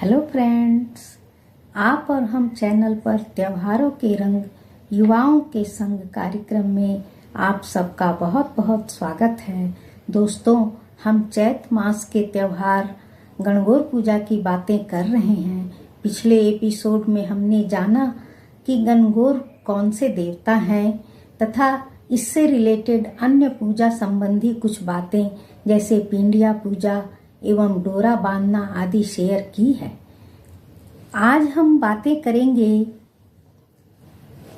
Hello friends, आप और हम चैनल पर त्योहारों के रंग युवाओं के संग कार्यक्रम में आप सबका बहुत बहुत स्वागत है। दोस्तों, हम चैत मास के त्योहार गणगौर पूजा की बातें कर रहे हैं। पिछले एपिसोड में हमने जाना कि गणगौर कौन से देवता हैं तथा इससे रिलेटेड अन्य पूजा संबंधी कुछ बातें जैसे पिंडिया पूजा एवं डोरा बांधना आदि शेयर की है। आज हम बातें करेंगे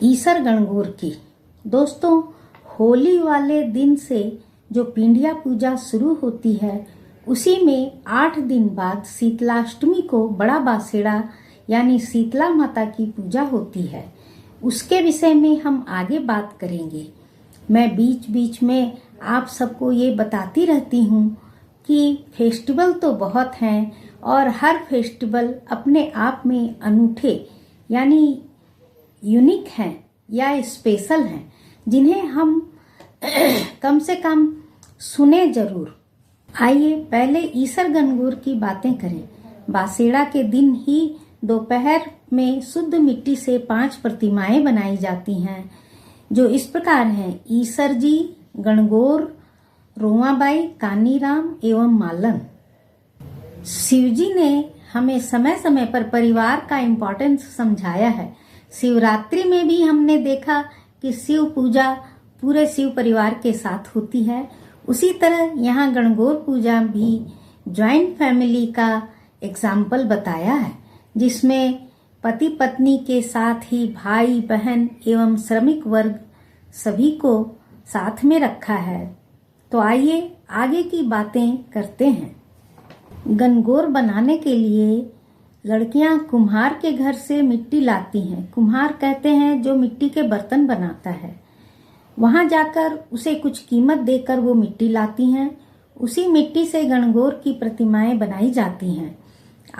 ईसर गणगौर की। दोस्तों, होली वाले दिन से जो पिंडिया पूजा शुरू होती है उसी में 8 दिन बाद शीतलाष्टमी को बड़ा बासेड़ा यानी शीतला माता की पूजा होती है। उसके विषय में हम आगे बात करेंगे। मैं बीच बीच में आप सबको ये बताती रहती हूँ कि फेस्टिवल तो बहुत हैं और हर फेस्टिवल अपने आप में अनूठे यानी यूनिक हैं या स्पेशल हैं, जिन्हें हम कम से कम सुने जरूर। आइए पहले ईसर गणगौर की बातें करें। बासेड़ा के दिन ही दोपहर में शुद्ध मिट्टी से 5 प्रतिमाएं बनाई जाती हैं, जो इस प्रकार हैं: ईसर जी, गणगौर, रोमाबाई, कानीराम एवं मालन। शिवजी ने हमें समय समय पर परिवार का इम्पोर्टेंस समझाया है। शिवरात्रि में भी हमने देखा कि शिव पूजा पूरे शिव परिवार के साथ होती है। उसी तरह यहाँ गणगौर पूजा भी ज्वाइंट फैमिली का एग्जाम्पल बताया है, जिसमें पति पत्नी के साथ ही भाई बहन एवं श्रमिक वर्ग सभी को साथ में रखा है। तो आइए आगे की बातें करते हैं। गणगौर बनाने के लिए लड़कियां कुम्हार के घर से मिट्टी लाती हैं। कुम्हार कहते हैं जो मिट्टी के बर्तन बनाता है। वहां जाकर उसे कुछ कीमत देकर वो मिट्टी लाती हैं। उसी मिट्टी से गणगौर की प्रतिमाएं बनाई जाती हैं।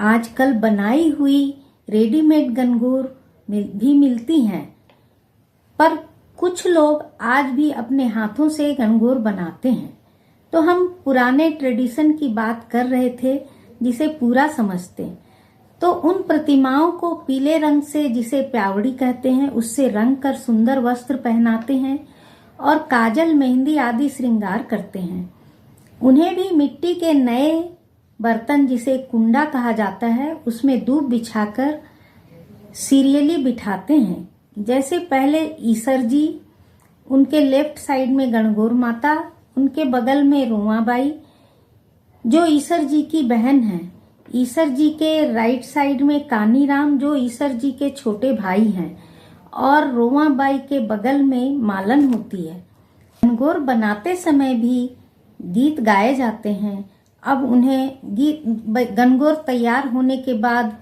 आजकल बनाई हुई रेडीमेड गणगौर भी मिलती हैं, पर कुछ लोग आज भी अपने हाथों से गणगौर बनाते हैं। तो हम पुराने ट्रेडिशन की बात कर रहे थे, जिसे पूरा समझते। तो उन प्रतिमाओं को पीले रंग से, जिसे प्यावड़ी कहते हैं, उससे रंग कर सुंदर वस्त्र पहनाते हैं और काजल, मेहंदी आदि श्रृंगार करते हैं। उन्हें भी मिट्टी के नए बर्तन, जिसे कुंडा कहा जाता है, उसमें दूब बिछाकर सीरियली बिठाते हैं। जैसे पहले ईसर जी, उनके लेफ्ट साइड में गणगौर माता, उनके बगल में रोमाबाई जो ईसर जी की बहन है। ईसर जी के राइट साइड में कानीराम जो ईसर जी के छोटे भाई हैं, और रोमाबाई के बगल में मालन होती है। गणगौर बनाते समय भी गीत गाए जाते हैं। अब उन्हें गणगौर तैयार होने के बाद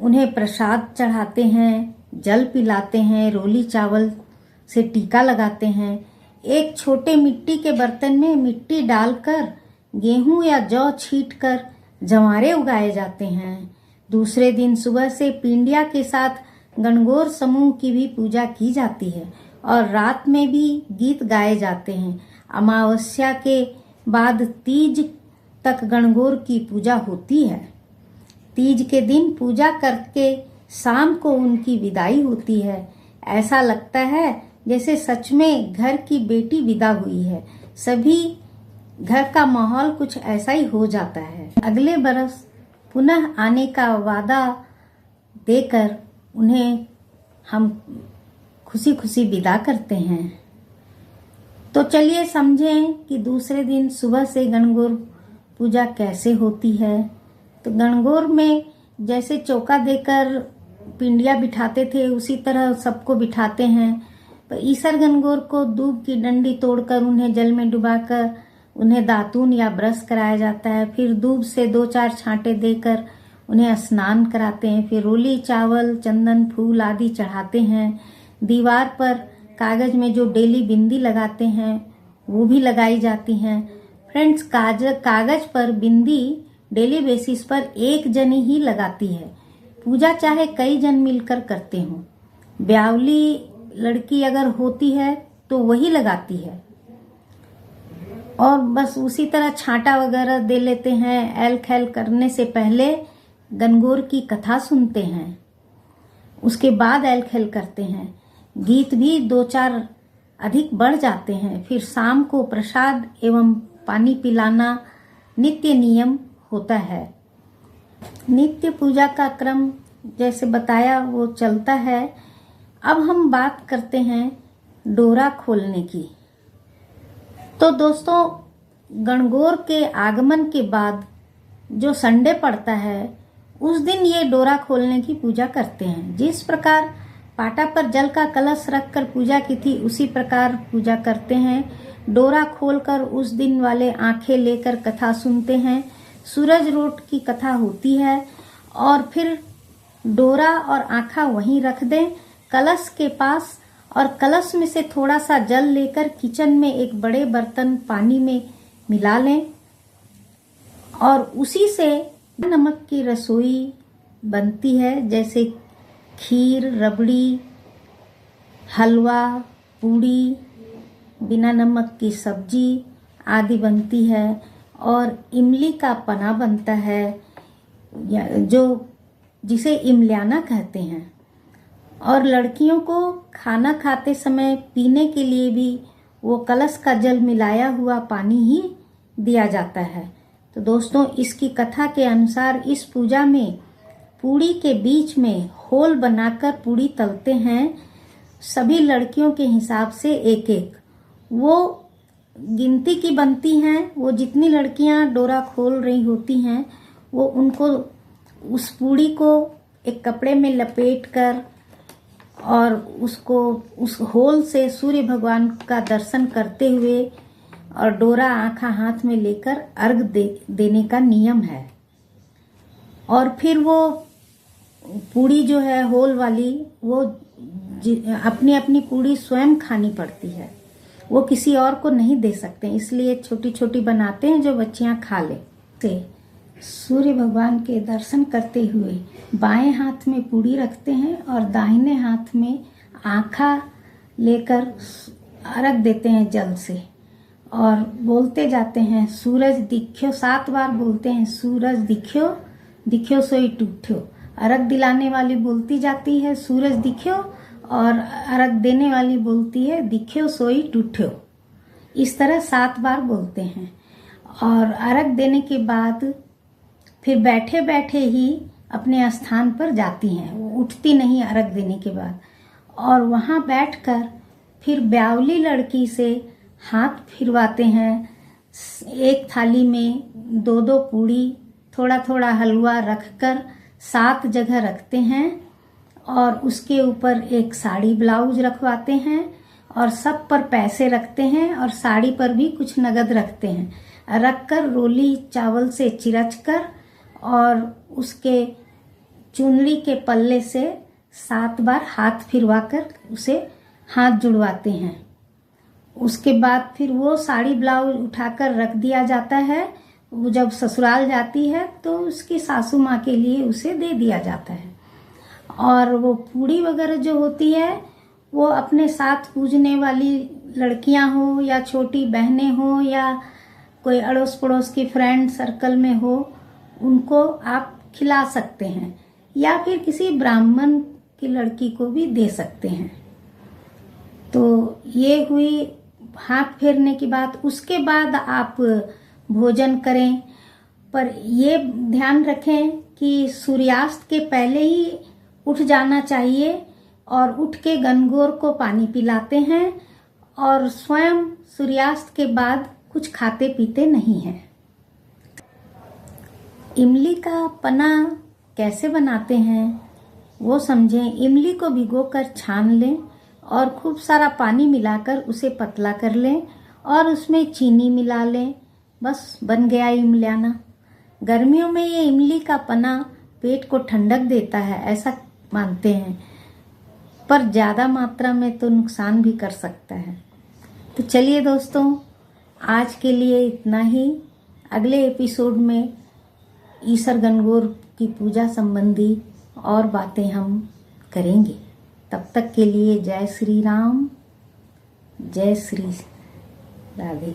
उन्हें प्रसाद चढ़ाते हैं, जल पिलाते हैं, रोली चावल से टीका लगाते हैं। एक छोटे मिट्टी के बर्तन में मिट्टी डालकर गेहूं या जौ छींटकर जवारे उगाए जाते हैं। दूसरे दिन सुबह से पिंडिया के साथ गणगौर समूह की भी पूजा की जाती है और रात में भी गीत गाए जाते हैं। अमावस्या के बाद तीज तक गणगौर की पूजा होती है। तीज के दिन पूजा करके शाम को उनकी विदाई होती है। ऐसा लगता है जैसे सच में घर की बेटी विदा हुई है। सभी घर का माहौल कुछ ऐसा ही हो जाता है। अगले बरस पुनः आने का वादा देकर उन्हें हम खुशी खुशी विदा करते हैं। तो चलिए समझें कि दूसरे दिन सुबह से गणगौर पूजा कैसे होती है। तो गणगौर में जैसे चौका देकर पिंडिया बिठाते थे, उसी तरह सबको बिठाते हैं। तो ईसर गणगौर को दूब की डंडी तोड़कर उन्हें जल में डुबाकर उन्हें दातून या ब्रश कराया जाता है। फिर दूब से 2-4 छांटे देकर उन्हें स्नान कराते हैं। फिर रोली चावल, चंदन, फूल आदि चढ़ाते हैं। दीवार पर कागज में जो डेली बिंदी लगाते हैं वो भी लगाई जाती हैं। फ्रेंड्स, कागज पर बिंदी डेली बेसिस पर एक जनी ही लगाती है। पूजा चाहे कई जन मिलकर करते हों। ब्यावली लड़की अगर होती है तो वही लगाती है। और बस उसी तरह छांटा वगैरह दे लेते हैं। एल खैल करने से पहले गणगौर की कथा सुनते हैं, उसके बाद एल खेल करते हैं। गीत भी 2-4 अधिक बढ़ जाते हैं। फिर शाम को प्रसाद एवं पानी पिलाना नित्य नियम होता है। नित्य पूजा का क्रम जैसे बताया वो चलता है। अब हम बात करते हैं डोरा खोलने की। तो दोस्तों, गणगौर के आगमन के बाद जो संडे पड़ता है उस दिन ये डोरा खोलने की पूजा करते हैं। जिस प्रकार पाटा पर जल का कलश रखकर पूजा की थी उसी प्रकार पूजा करते हैं। डोरा खोलकर उस दिन वाले आंखें लेकर कथा सुनते हैं। सूरज रोट की कथा होती है और फिर डोरा और आंखा वहीं रख दें कलश के पास, और कलश में से थोड़ा सा जल लेकर किचन में एक बड़े बर्तन पानी में मिला लें और उसी से नमक की रसोई बनती है, जैसे खीर, रबड़ी, हलवा, पूड़ी, बिना नमक की सब्जी आदि बनती है और इमली का पना बनता है, जो जिसे इमल्याना कहते हैं। और लड़कियों को खाना खाते समय पीने के लिए भी वो कलश का जल मिलाया हुआ पानी ही दिया जाता है। तो दोस्तों, इसकी कथा के अनुसार इस पूजा में पूड़ी के बीच में होल बनाकर पूड़ी तलते हैं। सभी लड़कियों के हिसाब से एक एक वो गिनती की बनती हैं। वो जितनी लड़कियां डोरा खोल रही होती हैं वो उनको उस पूड़ी को एक कपड़े में लपेटकर और उसको उस होल से सूर्य भगवान का दर्शन करते हुए और डोरा आंखा हाथ में लेकर अर्घ देने का नियम है। और फिर वो पूड़ी जो है होल वाली, वो अपनी अपनी पूड़ी स्वयं खानी पड़ती है, वो किसी और को नहीं दे सकते, इसलिए छोटी छोटी बनाते हैं जो बच्चियां खा ले। सूर्य भगवान के दर्शन करते हुए बाएं हाथ में पूड़ी रखते हैं और दाहिने हाथ में आंखा लेकर अर्घ देते हैं जल से और बोलते जाते हैं सूरज दिख्यो, 7 बार बोलते हैं सूरज दिख्यो, दिख्यो सोई टूठ्यो। अर्घ दिलाने वाली बोलती जाती है सूरज दिख्यो और अर्घ देने वाली बोलती है दिख्यो सोई टूठ्यो। इस तरह 7 बार बोलते हैं और अर्घ देने के बाद फिर बैठे बैठे ही अपने स्थान पर जाती हैं, वो उठती नहीं अर्घ देने के बाद। और वहाँ बैठकर फिर ब्यावली लड़की से हाथ फिरवाते हैं। एक थाली में 2-2 पूड़ी, थोड़ा थोड़ा हलवा रखकर 7 जगह रखते हैं और उसके ऊपर एक साड़ी ब्लाउज रखवाते हैं और सब पर पैसे रखते हैं और साड़ी पर भी कुछ नगद रखते हैं। रखकर रोली चावल से चिरचकर और उसके चुनरी के पल्ले से 7 बार हाथ फिरवाकर उसे हाथ जुड़वाते हैं। उसके बाद फिर वो साड़ी ब्लाउज उठाकर रख दिया जाता है। वो जब ससुराल जाती है तो उसकी सासू माँ के लिए उसे दे दिया जाता है। और वो पूड़ी वगैरह जो होती है वो अपने साथ पूजने वाली लड़कियां हो या छोटी बहनें हो या कोई अड़ोस पड़ोस की फ्रेंड सर्कल में हो, उनको आप खिला सकते हैं या फिर किसी ब्राह्मण की लड़की को भी दे सकते हैं। तो ये हुई हाथ फेरने की बात। उसके बाद आप भोजन करें, पर ये ध्यान रखें कि सूर्यास्त के पहले ही उठ जाना चाहिए और उठ के गणगौर को पानी पिलाते हैं और स्वयं सूर्यास्त के बाद कुछ खाते पीते नहीं हैं। इमली का पना कैसे बनाते हैं वो समझें। इमली को भिगोकर छान लें और खूब सारा पानी मिलाकर उसे पतला कर लें और उसमें चीनी मिला लें, बस बन गया इमल्याना। गर्मियों में ये इमली का पना पेट को ठंडक देता है ऐसा मानते हैं, पर ज़्यादा मात्रा में तो नुकसान भी कर सकता है। तो चलिए दोस्तों, आज के लिए इतना ही। अगले एपिसोड में ईसर गणगौर की पूजा संबंधी और बातें हम करेंगे। तब तक के लिए जय श्री राम, जय श्री राधे।